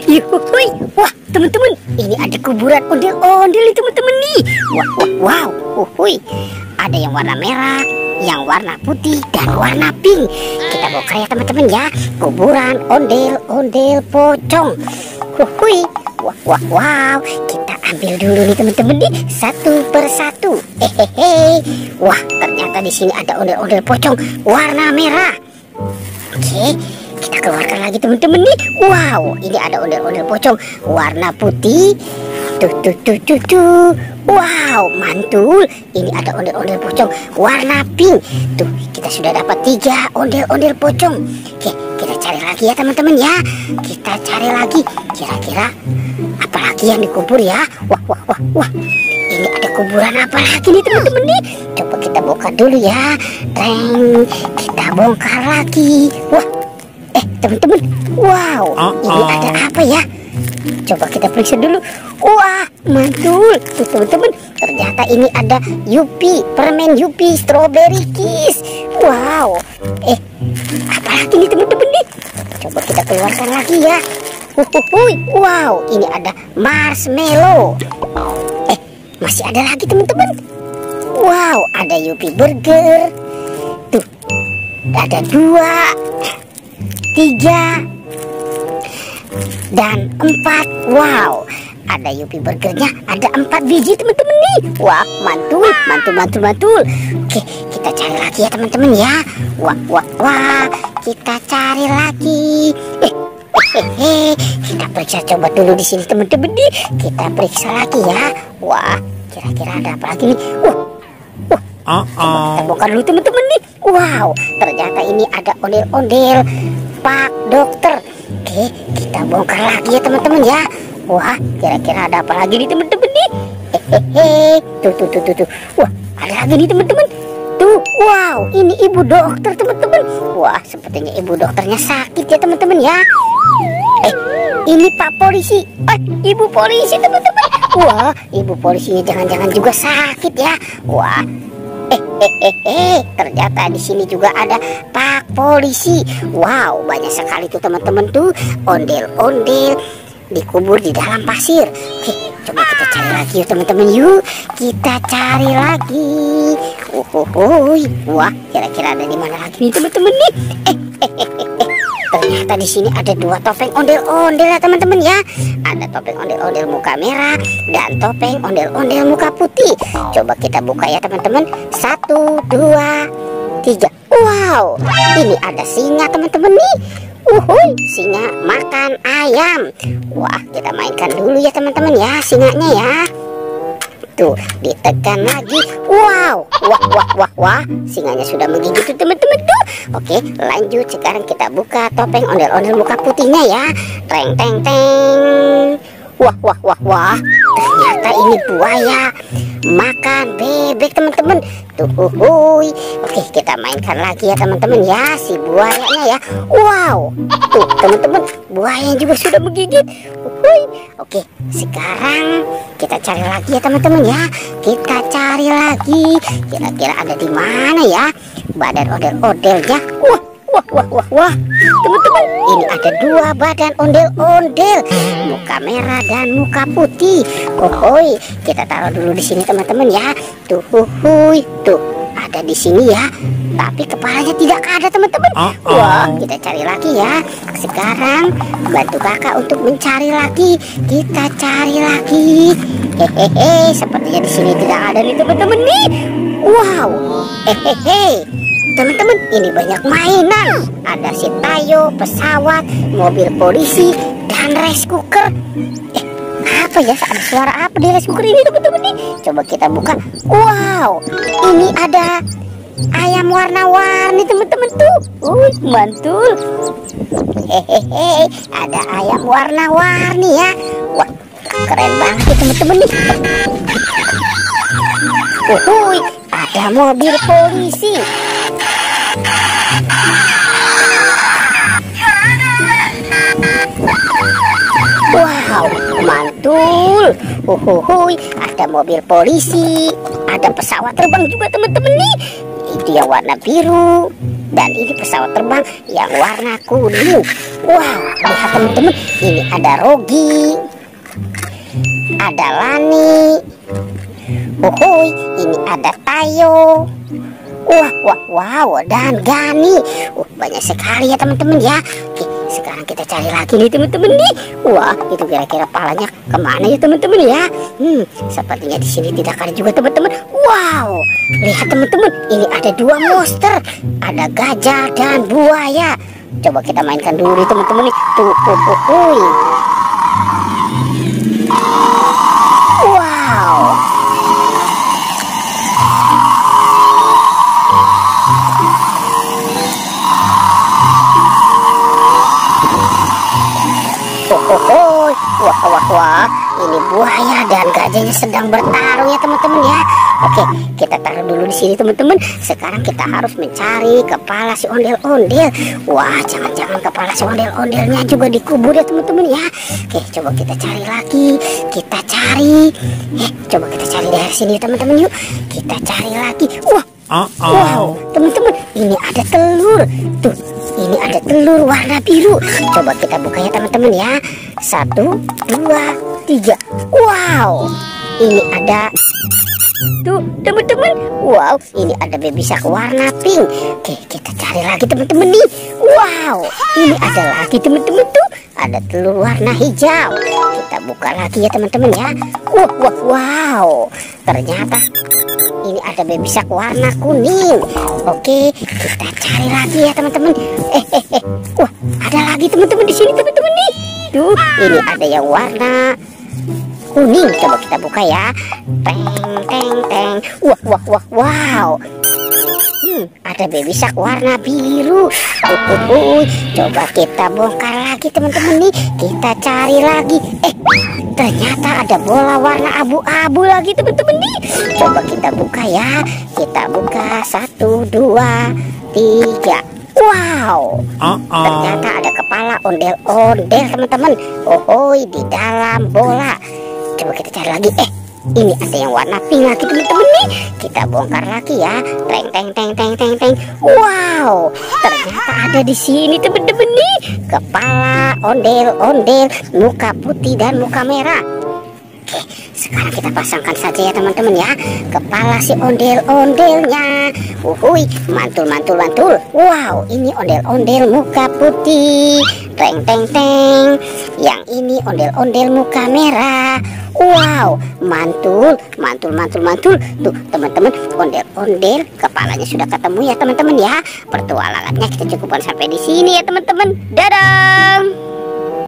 Yuhui, wah teman-teman, ini ada kuburan ondel-ondel nih teman-teman nih. Wow, wuhui, ada yang warna merah, yang warna putih dan warna pink. Kita bongkar ya teman-teman ya, kuburan ondel-ondel pocong. Wuhui, wow, kita ambil dulu nih teman-teman nih, satu persatu. Hehehe, wah ternyata di sini ada ondel-ondel pocong warna merah. Oke, kita keluarkan lagi teman-teman nih. Wow, ini ada ondel-ondel pocong warna putih. Tuh. Wow, mantul. Ini ada ondel-ondel pocong warna pink. Tuh, kita sudah dapat 3 ondel-ondel pocong. Oke, kita cari lagi ya teman-teman ya. Kita cari lagi. Kira-kira apa lagi yang dikubur ya? Wah. Ini ada kuburan apa lagi nih teman-teman nih? Coba kita bongkar dulu ya. Kita bongkar lagi. Wah, teman-teman, wow, ini ada apa ya? Coba kita periksa dulu. Wah, mantul. Tuh teman-teman, ternyata ini ada Yupi, permen Yupi strawberry kiss. Wow, apa lagi nih teman-teman nih? Coba kita keluarkan lagi ya. Wow, ini ada marshmallow. Masih ada lagi teman-teman. Wow, ada Yupi burger. Tuh, ada 2, 3 dan 4. Wow, ada Yupi burgernya ada 4 biji teman-teman nih. Wah, mantul. Oke, kita cari lagi ya teman-teman ya. Wah, kita cari lagi. Kita periksa coba dulu di sini teman-teman nih. Kita periksa lagi ya. Wah, kira-kira ada apa lagi nih? Kita bongkar dulu teman-teman nih. Wow, ternyata ini ada ondel-ondel Pak Dokter. Oke, kita bongkar lagi ya teman-teman ya. Wah, kira-kira ada apa lagi nih teman-teman nih? Tuh. Wah, ada lagi nih teman-teman. Tuh, wow, ini ibu dokter teman-teman. Wah, sepertinya ibu dokternya sakit ya teman-teman ya. Ini Pak Polisi. Ibu polisi teman-teman. Wah, ibu polisinya jangan-jangan juga sakit ya. Wah. Ternyata di sini juga ada Pak Polisi. Wow, banyak sekali tuh teman-teman tuh ondel-ondel dikubur di dalam pasir. Oke, coba kita cari lagi yuk teman-teman yuk. Kita cari lagi. Wah, kira-kira ada di mana lagi nih teman-teman nih? Ternyata di sini ada 2 topeng ondel-ondel ya teman-teman ya. Ada topeng ondel-ondel muka merah dan topeng ondel-ondel muka putih. Coba kita buka ya teman-teman. 1, 2, 3. Wow, ini ada singa teman-teman nih. Singa makan ayam. Wah, kita mainkan dulu ya teman-teman ya singanya ya. Tuh, ditekan lagi. Wow, wah, singanya sudah menggigit tuh teman-teman tuh. Oke, lanjut. Sekarang kita buka topeng ondel-ondel muka putihnya ya. Teng. Wah, ternyata ini buaya makan bebek teman-teman. Tuh, Oke, kita mainkan lagi ya teman-teman ya si buayanya ya. Wow, tuh teman-teman, buayanya juga sudah menggigit. Oke, sekarang kita cari lagi ya teman-teman ya. Kita cari lagi. Kira-kira ada di mana ya badan ondel-ondelnya? Wah, teman-teman, ini ada 2 badan ondel-ondel, muka merah dan muka putih. Kita taruh dulu di sini teman-teman ya. Tuh, ada di sini ya. Tapi kepalanya tidak ada teman-teman. Wah, kita cari lagi ya. Sekarang bantu kakak untuk mencari lagi. Kita cari lagi. Sepertinya di sini tidak ada nih teman-teman nih. Wow, teman-teman, ini banyak mainan. Ada si Tayo, pesawat, mobil polisi, dan rice cooker. Apa ya? Ada suara apa di rice cooker ini teman-teman nih? Coba kita buka. Wow, ini ada ayam warna-warni teman-teman tuh. Mantul. Ada ayam warna-warni ya. Wah, keren banget ya teman-teman nih. Ada mobil polisi. Wow, mantul. Ada mobil polisi, ada pesawat terbang juga teman-teman nih. Itu yang warna biru dan ini pesawat terbang yang warna kuning. Wow, lihat teman-teman, ini ada Rogi, ada Lani, uhuy, ini ada Tayo. Wow, dan Gani. Banyak sekali ya teman-teman ya. Oke, sekarang kita cari lagi nih teman-teman nih. Wah, itu kira-kira palanya kemana ya teman-teman ya? Sepertinya di sini tidak ada juga teman-teman. Wow, lihat teman-teman, ini ada dua monster, ada gajah dan buaya. Coba kita mainkan dulu nih teman-teman nih. Tuh. Wow. Wah, ini buaya dan gajahnya sedang bertarung ya teman-teman ya. Oke, kita taruh dulu di sini teman-teman. Sekarang kita harus mencari kepala si ondel-ondel. Wah, jangan-jangan kepala si ondel-ondelnya juga dikubur ya teman-teman ya. Oke, coba kita cari lagi. Coba kita cari dari sini teman-teman yuk. Kita cari lagi. Wow, teman-teman, ini ada telur. Tuh, ini ada telur warna biru. Coba kita buka ya teman-teman ya. 1, 2, 3. Wow, ini ada. Tuh teman-teman, wow, ini ada baby shark warna pink. Oke, kita cari lagi teman-teman nih. Wow, ini ada lagi teman-teman tuh, ada telur warna hijau. Kita buka lagi ya teman-teman ya. Wow, ternyata ini ada baby shark warna kuning. Oke, kita cari lagi ya teman-teman. Wah, ada lagi teman-teman di sini teman-teman nih. Tuh, ini ada yang warna kuning. Coba kita buka ya. Teng. Wow. Ada baby shark warna biru. Coba kita bongkar lagi teman-teman nih. Kita cari lagi. Ternyata ada bola warna abu-abu lagi teman-teman nih. Coba kita buka ya. Kita buka 1, 2, 3. Wow, ternyata ada kepala ondel-ondel teman-teman. Di dalam bola. Coba kita cari lagi. Ini ada yang warna pink lagi teman-teman nih. Kita bongkar lagi ya. Teng. Wow, ternyata ada di sini teman-teman nih. Kepala ondel-ondel, muka putih dan muka merah. Oke, sekarang kita pasangkan saja ya teman-teman ya. Kepala si ondel-ondelnya. Mantul. Wow, ini ondel-ondel muka putih. Teng. Yang ini ondel-ondel muka merah. Wow, mantul. Tuh teman-teman, ondel-ondel kepalanya sudah ketemu ya teman-teman ya. Pertualangannya kita cukupkan sampai di sini ya teman-teman. Dadah.